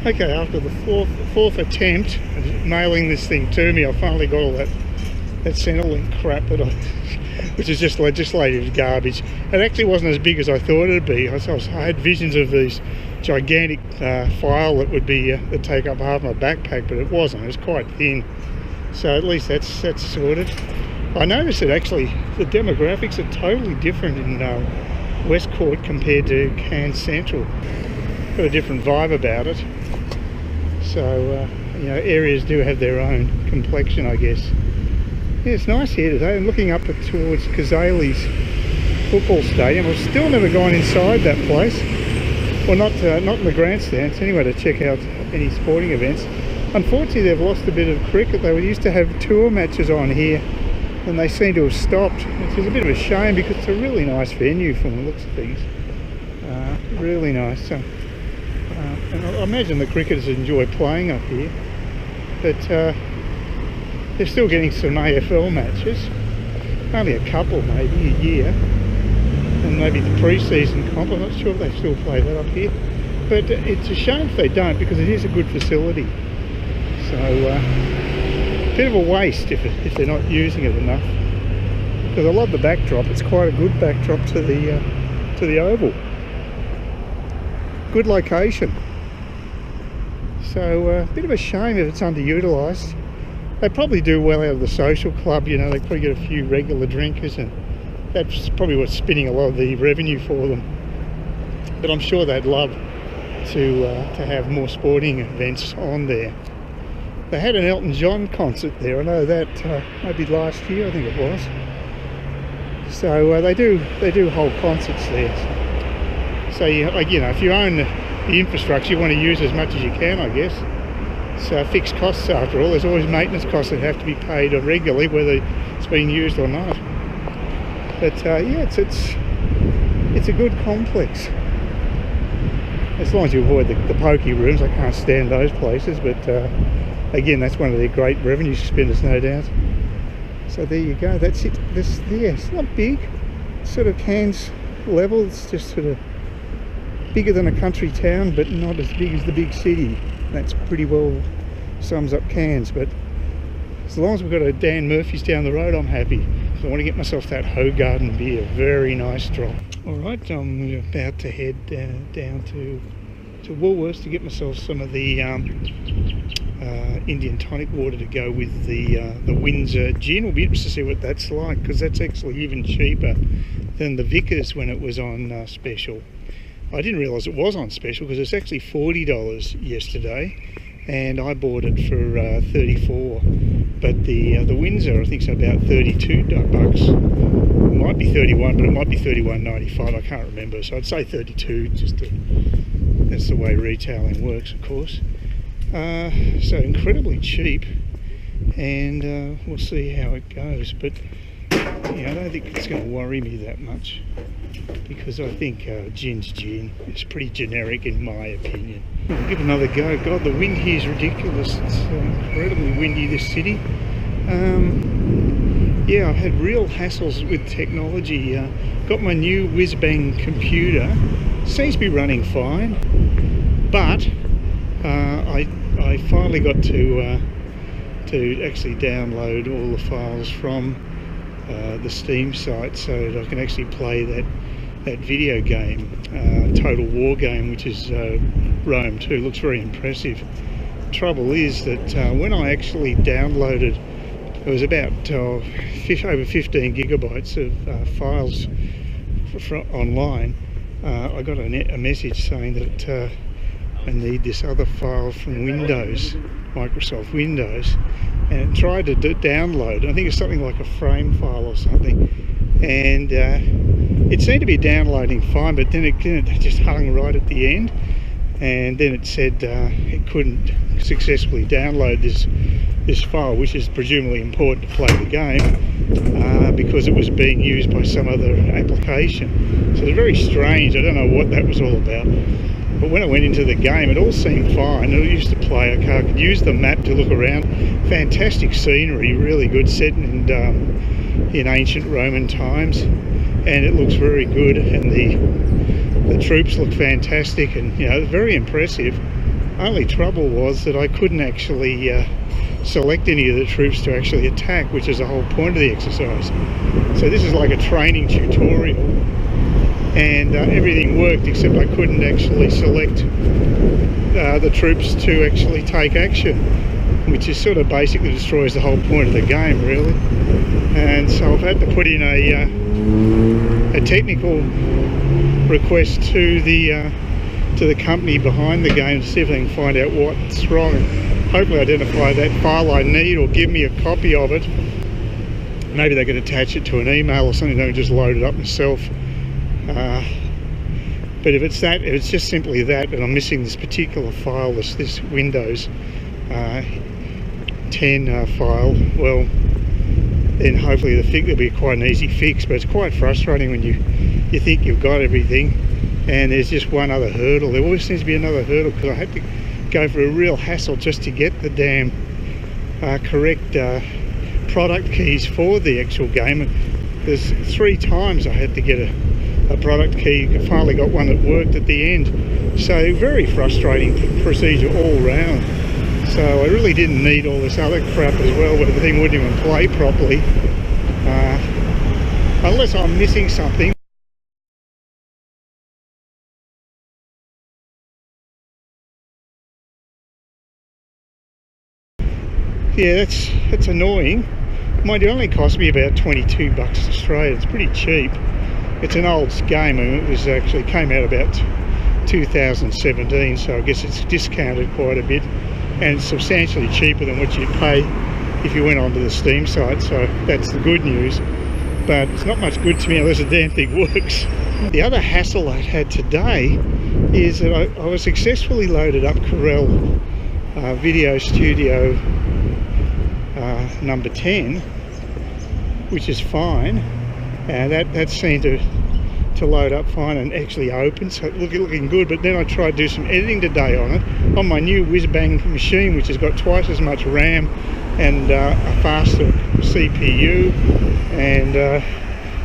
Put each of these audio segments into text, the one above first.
Okay, after the fourth attempt at nailing this thing to me, I finally got all that Centrelink crap that which is just legislative garbage. It actually wasn't as big as I thought it'd be. I had visions of these gigantic file that would be that take up half my backpack, but it wasn't. It was quite thin. So at least that's sorted. I noticed that actually the demographics are totally different in Westcourt compared to Cairns Central. Got a different vibe about it. So you know, areas do have their own complexion, I guess. Yeah, it's nice here today. I'm looking up towards Cazalys football stadium. I've still never gone inside that place. Well, not in the grandstands anyway, to check out any sporting events. Unfortunately, they've lost a bit of cricket. They used to have tour matches on here, and they seem to have stopped, which is a bit of a shame because it's a really nice venue from the looks of things. Really nice. So, and I imagine the cricketers enjoy playing up here, but they're still getting some AFL matches. Only a couple, maybe a year, and maybe the pre-season comp. I'm not sure if they still play that up here, but it's a shame if they don't because it is a good facility. So a bit of a waste if they're not using it enough. Because I love the backdrop. It's quite a good backdrop to the oval. Good location. So a bit of a shame if it's underutilised. They probably do well out of the social club. You know, they probably get a few regular drinkers, and that's probably what's spinning a lot of the revenue for them. But I'm sure they'd love to have more sporting events on there. They had an Elton John concert there. I know that maybe last year, I think it was. So they do hold concerts there. So you know, if you own the infrastructure, you want to use as much as you can, I guess. So fixed costs after all. There's always maintenance costs that have to be paid regularly, whether it's being used or not. But yeah, it's a good complex. As long as you avoid the pokey rooms. I can't stand those places, but again, that's one of their great revenue spinners, no doubt. So there you go. That's it. It's not big. It's sort of Cairns level. It's just sort of bigger than a country town, but not as big as the big city. That's pretty well sums up Cairns. But as long as we've got a Dan Murphy's down the road, I'm happy. So I want to get myself that Hoegaaden beer. Very nice drop. All right, I'm about to head down to Woolworths to get myself some of the Indian tonic water to go with the Windsor gin. We'll be interested to see what that's like, because that's actually even cheaper than the Vickers when it was on special. I didn't realise it was on special because it's actually $40 yesterday, and I bought it for $34. But the Windsor, I think, is about $32. It might be 31, but it might be $31.95. I can't remember. So I'd say 32. That's the way retailing works, of course. So incredibly cheap, and we'll see how it goes. But I don't think it's going to worry me that much, because I think gin's gin. It's pretty generic in my opinion. I'll give it another go. God, the wind here is ridiculous. It's incredibly windy, this city. Yeah, I've had real hassles with technology. Got my new whiz-bang computer. Seems to be running fine, but I finally got to actually download all the files from the Steam site, so that I can actually play that video game, Total War game, which is Rome 2. Looks very impressive. Trouble is that when I actually downloaded, it was about over 15 gigabytes of files online. I got a message saying that I need this other file from Windows, Microsoft Windows, and tried to download. I think it's something like a frame file or something, and it seemed to be downloading fine, but then it just hung right at the end, and then it said it couldn't successfully download this file, which is presumably important to play the game, because it was being used by some other application. So it's very strange. I don't know what that was all about. But when I went into the game, it all seemed fine. I used to play a car, I could use the map to look around. Fantastic scenery, really good, set in ancient Roman times, and it looks very good. And the troops look fantastic, and very impressive. Only trouble was that I couldn't actually select any of the troops to actually attack, which is the whole point of the exercise. So this is like a training tutorial, and everything worked except I couldn't actually select the troops to actually take action, which is sort of basically destroys the whole point of the game, really. And so I've had to put in a technical request to the company behind the game to see if they can find out what's wrong and hopefully identify that file I need, or give me a copy of it. Maybe they could attach it to an email or something, they can just load it up myself. But if it's just simply that, and I'm missing this particular file, this Windows 10 file, well, then hopefully there'll be quite an easy fix. But it's quite frustrating when you think you've got everything and there's just one other hurdle. There always seems to be another hurdle, because I had to go for a real hassle just to get the damn correct product keys for the actual game. There's 3 times I had to get a product key. I finally got one that worked at the end. So very frustrating procedure all round. So I really didn't need all this other crap as well, where the thing wouldn't even play properly, unless I'm missing something. Yeah, that's annoying. Mind, it only cost me about 22 bucks Australian. It's pretty cheap. It's an old game. I mean, it was actually came out about 2017, so I guess it's discounted quite a bit, and it's substantially cheaper than what you'd pay if you went onto the Steam site. So that's the good news. But it's not much good to me unless the damn thing works. The other hassle I had today is that I was successfully loaded up Corel Video Studio number 10, which is fine, and that seemed to load up fine and actually open, so looking good. But then I tried to do some editing today on it on my new whiz-bang machine, which has got twice as much RAM and a faster CPU and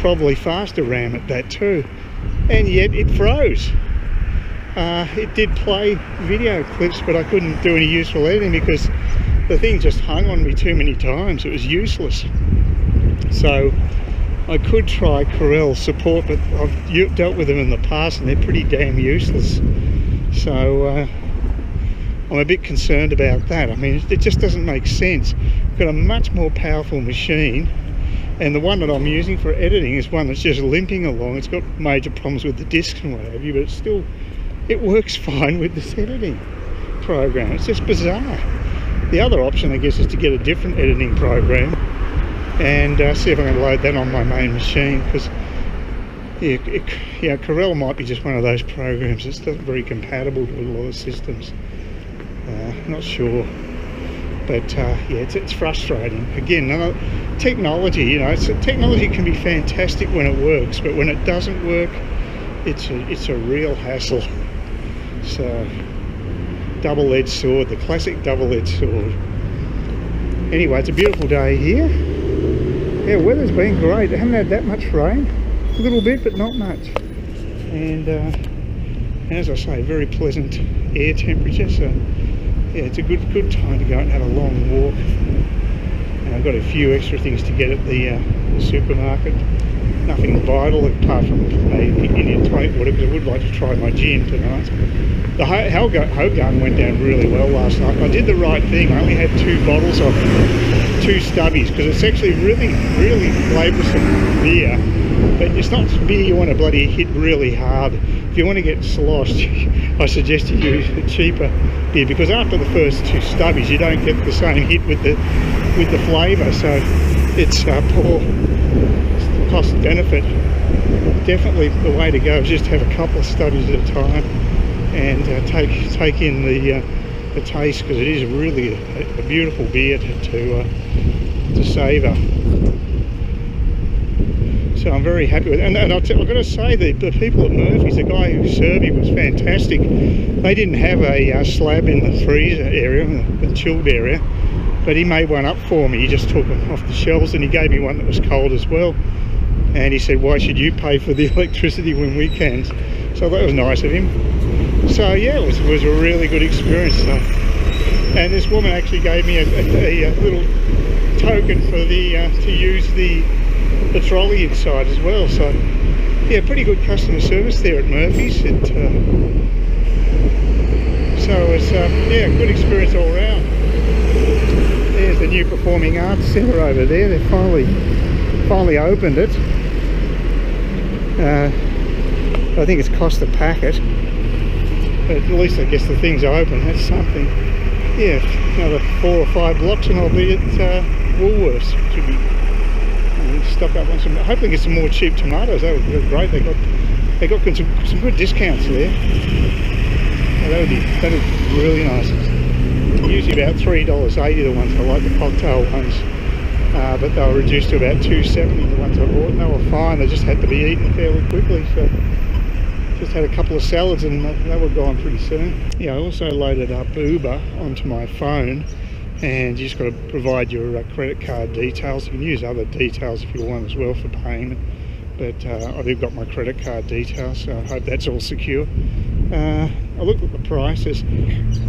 probably faster RAM at that too, and yet it froze. It did play video clips, but I couldn't do any useful editing because the thing just hung on me too many times. It was useless. So I could try Corel support, but I've dealt with them in the past and they're pretty damn useless. So I'm a bit concerned about that. I mean, it just doesn't make sense. I've got a much more powerful machine, and the one that I'm using for editing is one that's just limping along. It's got major problems with the discs and what have you, but it works fine with this editing program. It's just bizarre. The other option, I guess, is to get a different editing program and see if I can load that on my main machine, because Corel might be just one of those programs that's not very compatible with a lot of systems. Not sure, but yeah, it's frustrating. Again, technology, technology can be fantastic when it works, but when it doesn't work, it's a real hassle. So, double-edged sword, the classic double-edged sword. Anyway, it's a beautiful day here. Yeah, weather's been great. I haven't had that much rain. A little bit, but not much. And as I say, very pleasant air temperature. So yeah, it's a good time to go and have a long walk. And I've got a few extra things to get at the supermarket. Nothing vital apart from maybe Indian tonic water, because I would like to try my gin tonight. The Hoegaaden went down really well last night. I did the right thing. I only had 2 bottles of 2 stubbies, because it's actually really flavoursome beer. But it's not beer you want to bloody hit really hard. If you want to get sloshed, I suggest you use a cheaper beer, because after the first 2 stubbies you don't get the same hit with the flavour. So it's poor cost benefit. Definitely the way to go is just have a couple of stubbies at a time and take in the taste, because it is really a beautiful beer to savour. So I'm very happy with it. And I've got to say, the people at Murphy's, the guy who served me was fantastic. They didn't have a slab in the freezer area, the chilled area, but he made one up for me. He just took them off the shelves and he gave me one that was cold as well. And he said, why should you pay for the electricity when we can? So that was nice of him. So yeah, it was a really good experience. And this woman actually gave me a little token for the to use the trolley inside as well. So yeah, pretty good customer service there at Murphy's. So it's yeah, good experience all round. There's the new Performing Arts Centre over there. They finally opened it. I think it's cost a packet, but at least I guess the thing's open. That's something. Yeah, another 4 or 5 blocks and I'll be at Woolworths. Should be stock up on some. Hopefully get some more cheap tomatoes. That would be great. They got some good discounts there. That'd be really nice. Usually about $3.80 the ones I like, the cocktail ones, but they were reduced to about $2.70 the ones I bought, and they were fine. They just had to be eaten fairly quickly. So just had a couple of salads and they were gone pretty soon. Yeah, I also loaded up Uber onto my phone, and you just got to provide your credit card details. You can use other details if you want as well for payment, but I've got my credit card details, so I hope that's all secure. I looked at the prices,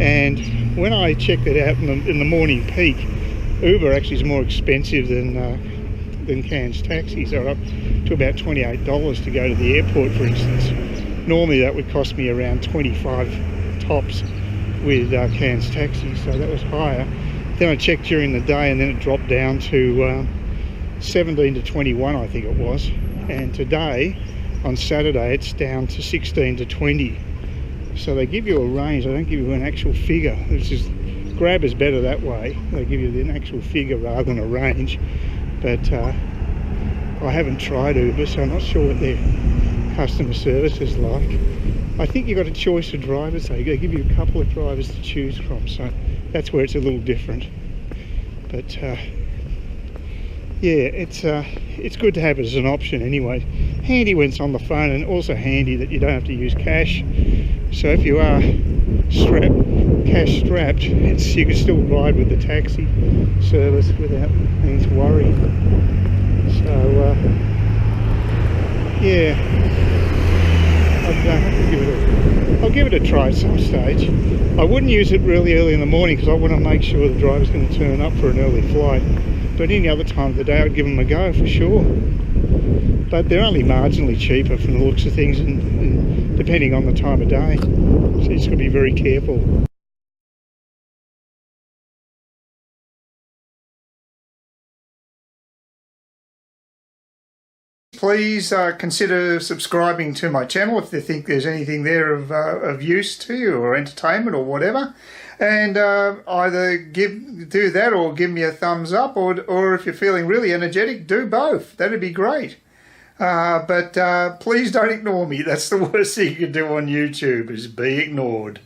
and when I checked it out in the morning peak, Uber actually is more expensive than Cairns taxis. They're up to about $28 to go to the airport, for instance. Normally that would cost me around 25 tops with Cairns taxis, so that was higher. Then I checked during the day, and then it dropped down to 17 to 21, I think it was. And today, on Saturday, it's down to 16 to 20. So they give you a range. They don't give you an actual figure. Which is, Grab is better that way. They give you an actual figure rather than a range. But I haven't tried Uber, so I'm not sure what their customer service is like. I think you've got a choice of drivers. They give you a couple of drivers to choose from, so that's where it's a little different. But yeah, it's good to have it as an option anyway. Handy when it's on the phone, and also handy that you don't have to use cash. So if you are cash strapped, you can still ride with the taxi service without having to worry. So yeah, I'll give it a try at some stage. I wouldn't use it really early in the morning because I want to make sure the driver's going to turn up for an early flight. But any other time of the day I'd give them a go for sure. But they're only marginally cheaper from the looks of things, and depending on the time of day. So you just got to be very careful. Please consider subscribing to my channel if you think there's anything there of use to you, or entertainment or whatever. And either do that or give me a thumbs up, or if you're feeling really energetic, do both. That'd be great. But please don't ignore me. That's the worst thing you can do on YouTube, is be ignored.